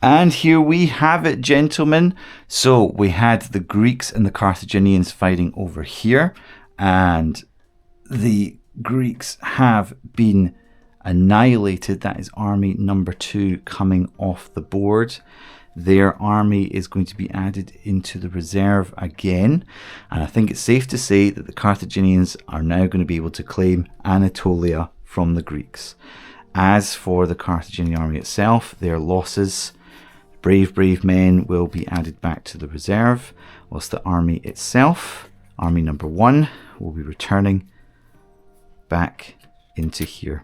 And here we have it, gentlemen. So we had the Greeks and the Carthaginians fighting over here, and the Greeks have been annihilated. That is army number 2 coming off the board. Their army is going to be added into the reserve again, and I think it's safe to say that the Carthaginians are now going to be able to claim Anatolia from the Greeks. As for the Carthaginian army itself, their losses, brave men, will be added back to the reserve, whilst the army itself, army number 1, will be returning back into here.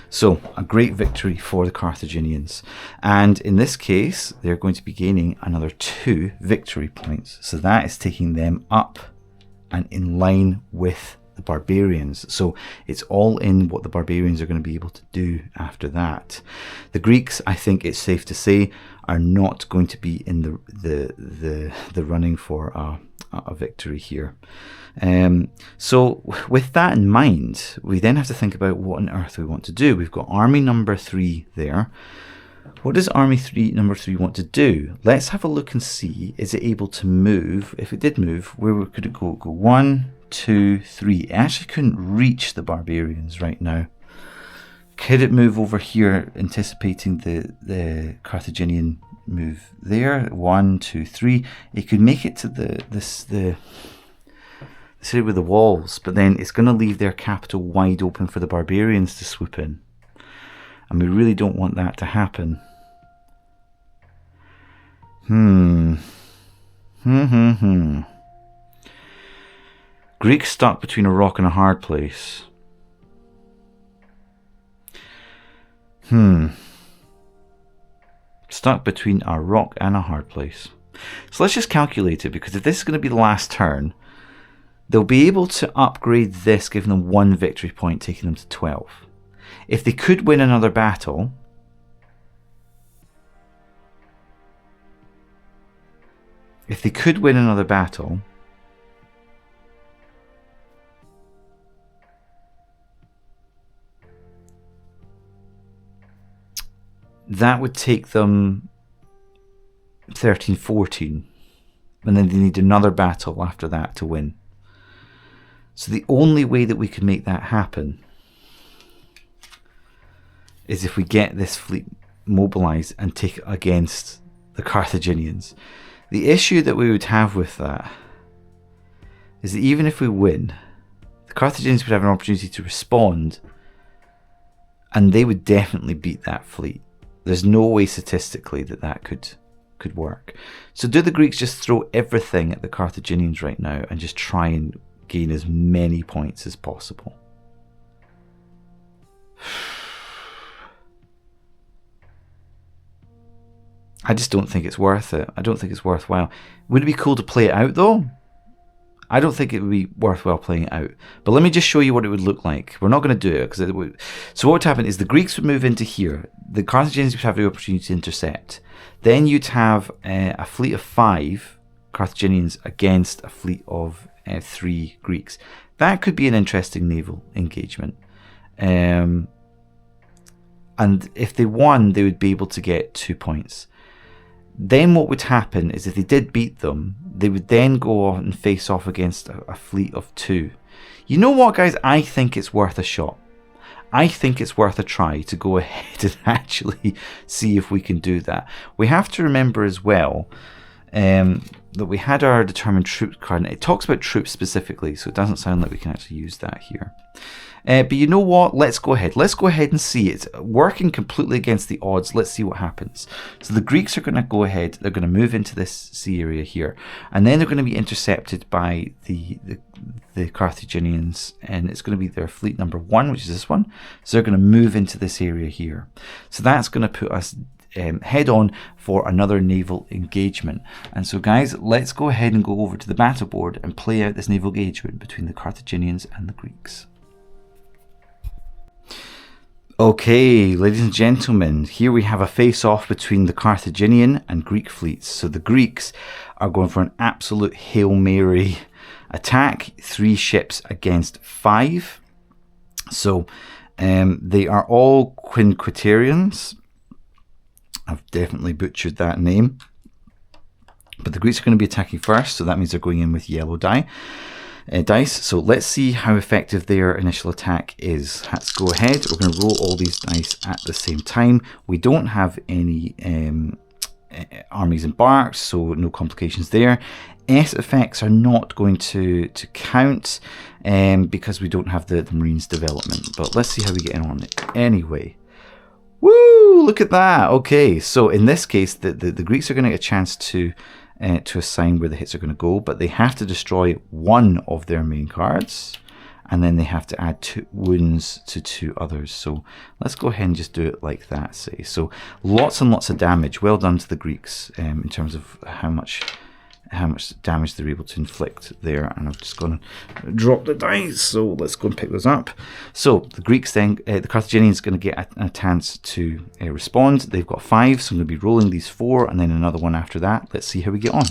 So a great victory for the Carthaginians, and in this case they're going to be gaining another 2 victory points, so that is taking them up and in line with the barbarians. So it's all in what the barbarians are going to be able to do after that. The Greeks, I think it's safe to say, are not going to be in the running for a victory here. So with that in mind, we then have to think about what on earth we want to do. We've got army number 3 there. What does army number 3 want to do? Let's have a look and see, is it able to move? If it did move, where could it go? Go 1, 2, 3. It actually couldn't reach the barbarians right now. Could it move over here, anticipating the Carthaginian move there? 1, 2, 3. It could make it to the city with the walls, but then it's going to leave their capital wide open for the barbarians to swoop in, and we really don't want that to happen. Greeks stuck between a rock and a hard place. Stuck between a rock and a hard place. So let's just calculate it, because if this is going to be the last turn, they'll be able to upgrade this, giving them 1 victory point, taking them to 12. If they could win another battle, that would take them 13, 14, and then they need another battle after that to win. So the only way that we can make that happen is if we get this fleet mobilized and take it against the Carthaginians. The issue that we would have with that is that even if we win, the Carthaginians would have an opportunity to respond, and they would definitely beat that fleet. There's no way statistically that could work. So do the Greeks just throw everything at the Carthaginians right now and just try and gain as many points as possible? I just don't think it's worth it. I don't think it's worthwhile. Would it be cool to play it out though? I don't think it would be worthwhile playing it out. But let me just show you what it would look like. We're not going to do it, because it would. So what would happen is the Greeks would move into here. The Carthaginians would have the opportunity to intercept. Then you'd have a fleet of 5 Carthaginians against a fleet of 3 Greeks. That could be an interesting naval engagement. And if they won, they would be able to get 2 points. Then what would happen is if they did beat them, they would then go on and face off against a fleet of 2. You know what, guys? I think it's worth a shot. I think it's worth a try to go ahead and actually see if we can do that. We have to remember as well that we had our determined troops card, and it talks about troops specifically, so it doesn't sound like we can actually use that here. But you know what? Let's go ahead. Let's go ahead and see. It's working completely against the odds. Let's see what happens. So the Greeks are going to go ahead. They're going to move into this sea area here, and then they're going to be intercepted by the Carthaginians, and it's going to be their fleet number 1, which is this one. So they're going to move into this area here. So that's going to put us head on for another naval engagement. And so guys, let's go ahead and go over to the battle board and play out this naval engagement between the Carthaginians and the Greeks. Okay, ladies and gentlemen, here we have a face-off between the Carthaginian and Greek fleets. So the Greeks are going for an absolute Hail Mary attack, 3 ships against 5. So they are all quinquaterians. I've definitely butchered that name. But the Greeks are going to be attacking first, so that means they're going in with yellow dice. So let's see how effective their initial attack is. Let's go ahead. We're going to roll all these dice at the same time. We don't have any armies embarked, so no complications there. S effects are not going to count because we don't have the Marines development. But let's see how we get on it anyway. Woo! Look at that. Okay, so in this case, the Greeks are going to get a chance to assign where the hits are going to go, but they have to destroy one of their main cards, and then they have to add 2 wounds to 2 others. So let's go ahead and just do it like that, say. So lots and lots of damage. Well done to the Greeks in terms of how much damage they're able to inflict there. And I'm just going to drop the dice, so let's go and pick those up. So the Greeks then, the Carthaginians are going to get a chance to respond. They've got 5, so I'm going to be rolling these 4 and then another one after that. Let's see how we get on.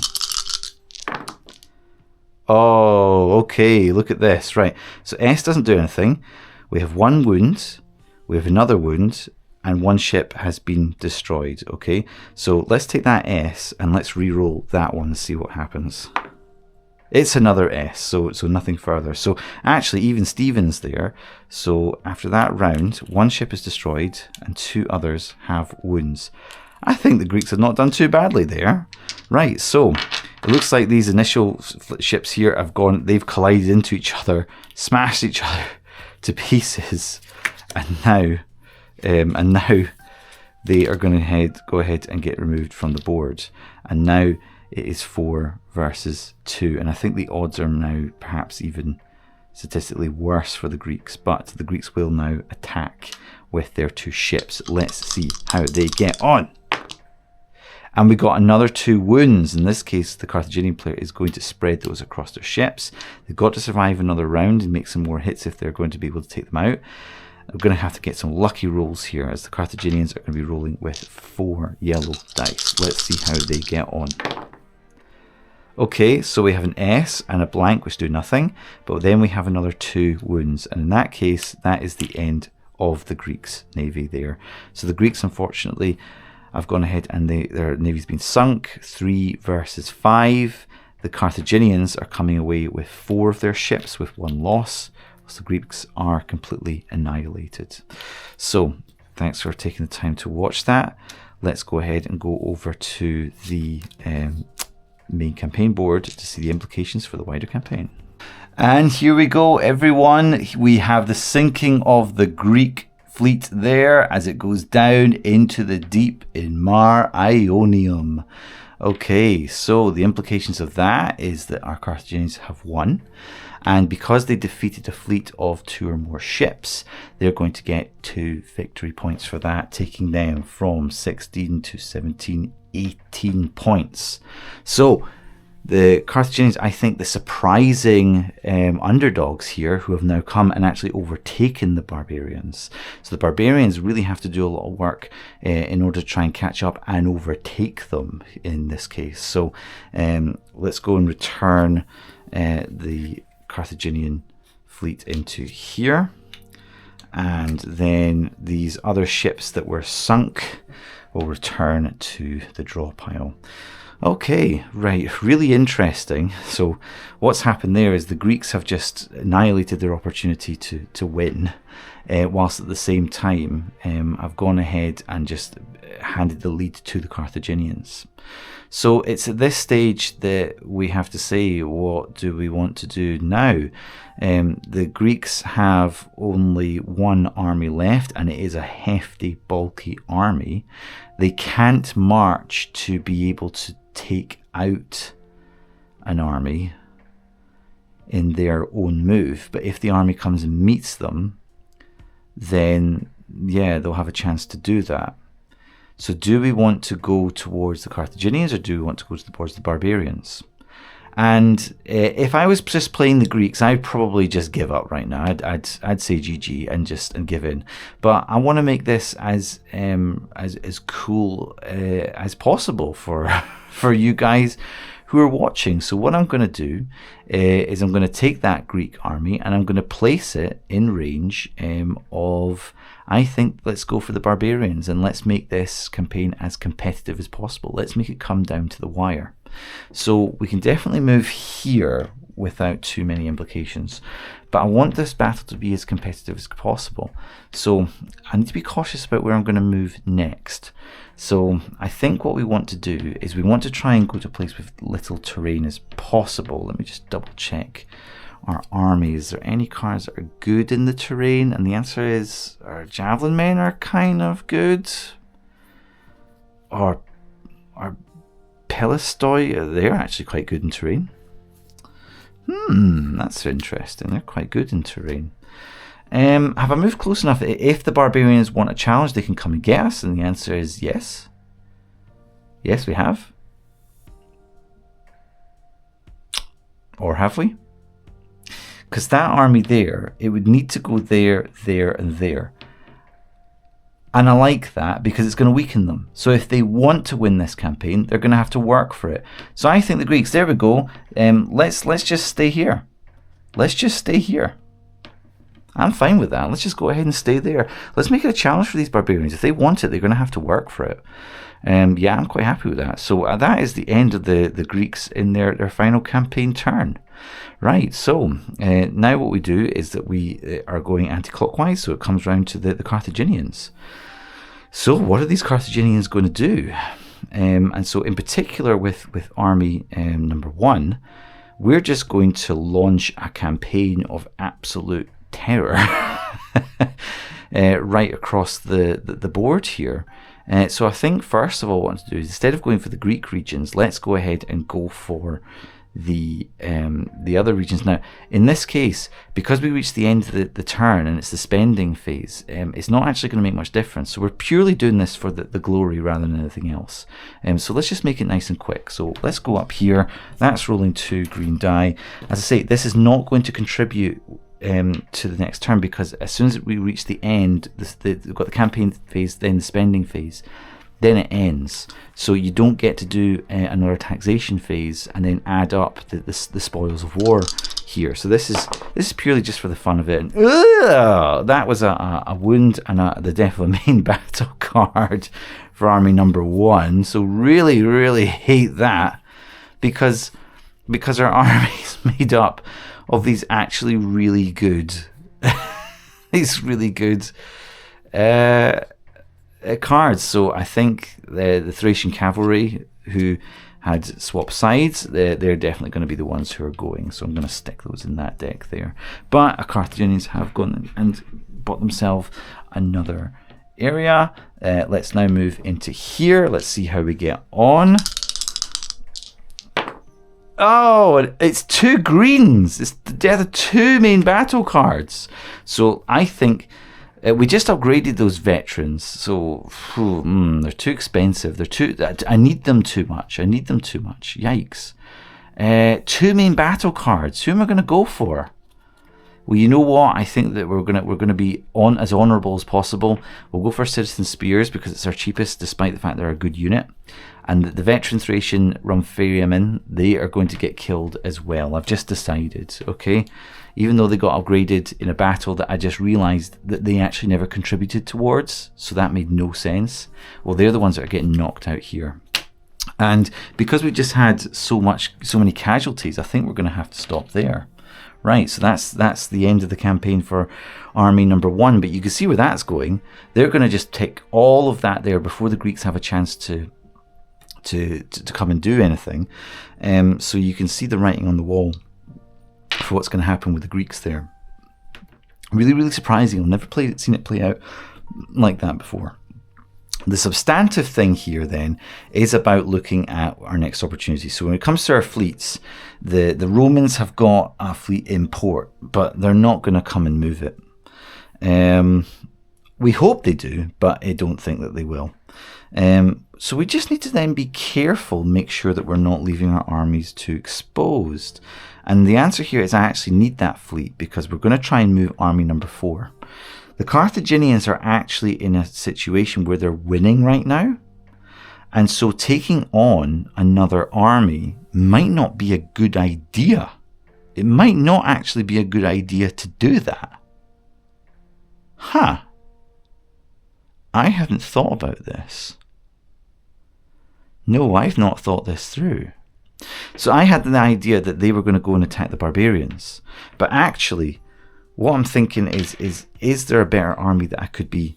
Oh, okay, look at this. Right, so S doesn't do anything. We have 1 wound, we have another wound, and 1 ship has been destroyed. Okay, so let's take that S and let's re-roll that one and see what happens. It's another S, so nothing further. So actually, even Stevens there. So after that round, 1 ship is destroyed and 2 others have wounds. I think the Greeks have not done too badly there. Right, so it looks like these initial ships here have they've collided into each other, smashed each other to pieces, and now they are going to go ahead and get removed from the board. And now it is 4 versus 2, and I think the odds are now perhaps even statistically worse for the Greeks, but the Greeks will now attack with their 2 ships. Let's see how they get on. And we got another 2 wounds. In this case, the Carthaginian player is going to spread those across their ships. They've got to survive another round and make some more hits if they're going to be able to take them out. We're going to have to get some lucky rolls here, as the Carthaginians are going to be rolling with 4 yellow dice. Let's see how they get on. Okay, so we have an S and a blank, which do nothing, but then we have another 2 wounds, and in that case, that is the end of the Greeks' navy there. So the Greeks, unfortunately, have gone ahead and their navy's been sunk. 3 versus 5. The Carthaginians are coming away with 4 of their ships with 1 loss. So the Greeks are completely annihilated. So thanks for taking the time to watch that. Let's go ahead and go over to the main campaign board to see the implications for the wider campaign. And here we go, everyone. We have the sinking of the Greek fleet there as it goes down into the deep in Mare Ionium. Okay, so the implications of that is that our Carthaginians have won, and because they defeated a fleet of 2 or more ships, they're going to get 2 victory points for that, taking them from 16 to 17, 18 points. So the Carthaginians, I think the surprising underdogs here, who have now come and actually overtaken the barbarians. So the barbarians really have to do a lot of work in order to try and catch up and overtake them in this case. So let's go and return the Carthaginian fleet into here. And then these other ships that were sunk will return to the draw pile. Okay, right, really interesting. So what's happened there is the Greeks have just annihilated their opportunity to win, whilst at the same time I've gone ahead and just handed the lead to the Carthaginians. So it's at this stage that we have to say, what do we want to do now? The Greeks have only 1 army left, and it is a hefty, bulky army. They can't march to be able to take out an army in their own move, but if the army comes and meets them, then yeah, they'll have a chance to do that. So do we want to go towards the Carthaginians, or do we want to go towards the barbarians? And if I was just playing the Greeks, I'd probably just give up right now. I'd say GG and give in. But I want to make this as cool as possible for you guys who are watching. So what I'm going to do is I'm going to take that Greek army and I'm going to place it in range of I think let's go for the barbarians and let's make this campaign as competitive as possible. Let's make it come down to the wire. So we can definitely move here without too many implications, but I want this battle to be as competitive as possible. So I need to be cautious about where I'm going to move next. So I think what we want to do is we want to try and go to a place with little terrain as possible. Let me just double check our army. Is there any cards that are good in the terrain? And the answer is our javelin men are kind of good. Our Pelistoi, they're actually quite good in terrain. That's interesting. They're quite good in terrain. Have I moved close enough? If the barbarians want a challenge, they can come and get us, and the answer is yes. Yes, we have. Or have we? Because that army there, it would need to go there, there, and there. And I like that because it's going to weaken them. So if they want to win this campaign, they're going to have to work for it. So I think the Greeks, there we go. Let's just stay here. Let's just stay here. I'm fine with that. Let's just go ahead and stay there. Let's make it a challenge for these barbarians. If they want it, they're going to have to work for it. Yeah, I'm quite happy with that. So that is the end of the Greeks in their final campaign turn. Right, so now what we do is that we are going anti-clockwise, so it comes round to the Carthaginians. So what are these Carthaginians going to do? And so in particular with army number 1, we're just going to launch a campaign of absolute terror right across the board here. So I think first of all what I want to do is, instead of going for the Greek regions, let's go ahead and go for the other regions. Now in this case, because we reached the end of the turn and it's the spending phase, it's not actually going to make much difference. So we're purely doing this for the glory rather than anything else. So let's just make it nice and quick. So let's go up here. That's rolling 2 green die. As I say, this is not going to contribute to the next turn, because as soon as we reach the end, we've got the campaign phase, then the spending phase, then it ends. So you don't get to do another taxation phase and then add up the spoils of war here. So this is purely just for the fun of it. And, that was a wound and the death of a main battle card for army number 1. So really hate that, because our army is made up of these actually really good cards. So I think the Thracian cavalry, who had swapped sides, they're definitely going to be the ones who are going. So I'm going to stick those in that deck there. But our Carthaginians have gone and bought themselves another area. Let's now move into here. Let's see how we get on. Oh, it's 2 greens. They're the 2 main battle cards. So I think we just upgraded those veterans. So they're too expensive. I need them too much. Yikes. 2 main battle cards. Who am I going to go for? Well, you know what? I think that we're gonna be as honourable as possible. We'll go for Citizen Spears because it's our cheapest, despite the fact they're a good unit. And the veteran Thracian Rumphariamen, they are going to get killed as well. I've just decided, okay? Even though they got upgraded in a battle that I just realised that they actually never contributed towards, so that made no sense. Well, they're the ones that are getting knocked out here. And because we just had so many casualties, I think we're going to have to stop there. Right, so that's the end of the campaign for army number 1. But you can see where that's going. They're going to just take all of that there before the Greeks have a chance to come and do anything. So you can see the writing on the wall for what's going to happen with the Greeks there. Really surprising. I've never seen it play out like that before. The substantive thing here then is about looking at our next opportunity. So when it comes to our fleets, the Romans have got a fleet in port, but they're not going to come and move it. We hope they do, but I don't think that they will. So we just need to then be careful, make sure that we're not leaving our armies too exposed. And the answer here is I actually need that fleet, because we're going to try and move army number 4. The Carthaginians are actually in a situation where they're winning right now. And so taking on another army might not be a good idea. It might not actually be a good idea to do that. Huh. I hadn't thought about this. No, I've not thought this through. So I had the idea that they were going to go and attack the barbarians. But actually, what I'm thinking is there a better army that I could be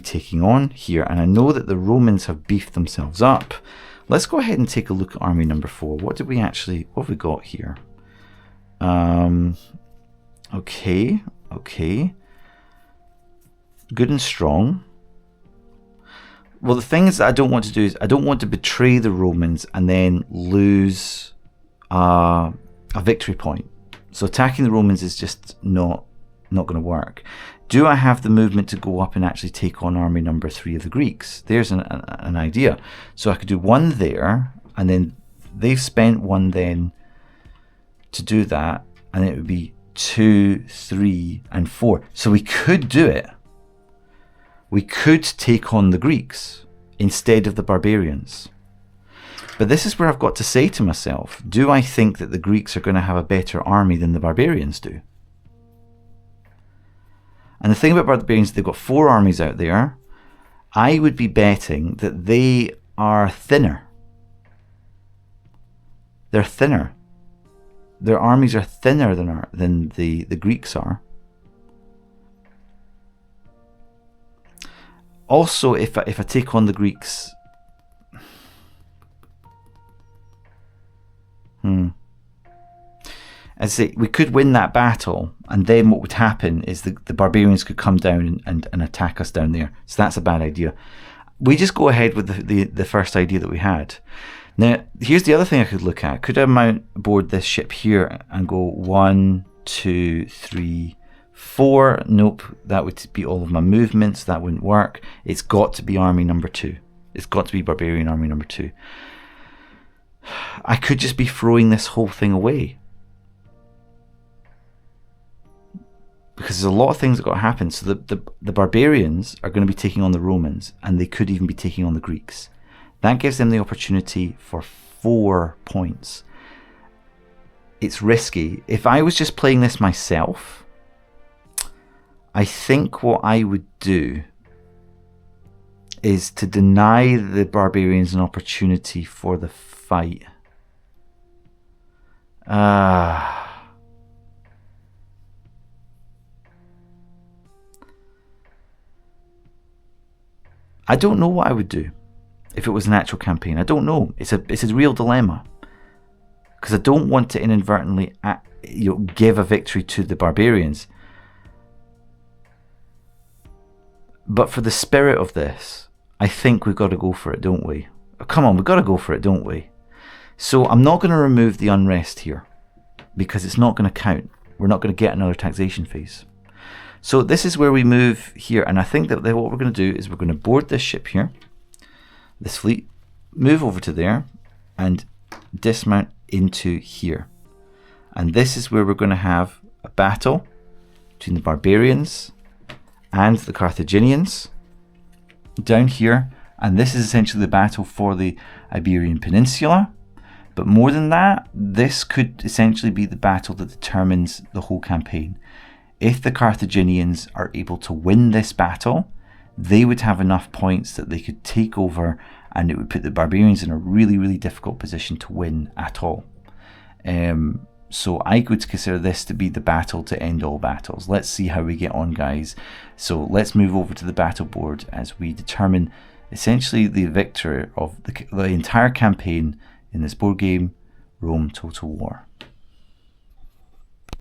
taking on here? And I know that the Romans have beefed themselves up. Let's go ahead and take a look at army number 4. What have we got here? Okay. Good and strong. Well, the thing is that I don't want to do is I don't want to betray the Romans and then lose a victory point. So attacking the Romans is just not going to work. Do I have the movement to go up and actually take on army number 3 of the Greeks? There's an idea. So I could do 1 there, and then they've spent 1 then to do that, and it would be 2, 3, and 4. So we could do it. We could take on the Greeks instead of the barbarians. But this is where I've got to say to myself, do I think that the Greeks are going to have a better army than the barbarians do? And the thing about barbarians, they've got 4 armies out there. I would be betting that they are thinner. They're thinner. Their armies are thinner than the Greeks are. Also, if I take on the Greeks, as I say, we could win that battle, and then what would happen is the barbarians could come down and attack us down there. So that's a bad idea. We just go ahead with the first idea that we had. Now, here's the other thing I could look at. Could I mount aboard this ship here and go 1, 2, 3, 4? Nope, that would be all of my movements. That wouldn't work. It's got to be army number 2. It's got to be barbarian army number 2. I could just be throwing this whole thing away, because there's a lot of things that got to happen. So the barbarians are going to be taking on the Romans, and they could even be taking on the Greeks. That gives them the opportunity for 4 points. It's risky. If I was just playing this myself, I think what I would do is to deny the barbarians an opportunity for the fight. I don't know what I would do if it was an actual campaign. I don't know. It's a real dilemma, because I don't want to inadvertently give a victory to the barbarians. But for the spirit of this, I think we've got to go for it, don't we? Come on, we've got to go for it, don't we? So I'm not going to remove the unrest here, because it's not going to count. We're not going to get another taxation phase. So this is where we move here, and I think that what we're going to do is we're going to board this ship here, this fleet, move over to there, and dismount into here. And this is where we're going to have a battle between the barbarians and the Carthaginians down here. And this is essentially the battle for the Iberian Peninsula. But more than that, this could essentially be the battle that determines the whole campaign. If the Carthaginians are able to win this battle, they would have enough points that they could take over, and it would put the barbarians in a really, really difficult position to win at all. So I would consider this to be the battle to end all battles. Let's see how we get on, guys. So let's move over to the battle board as we determine essentially the victor of the entire campaign in this board game, Rome Total War.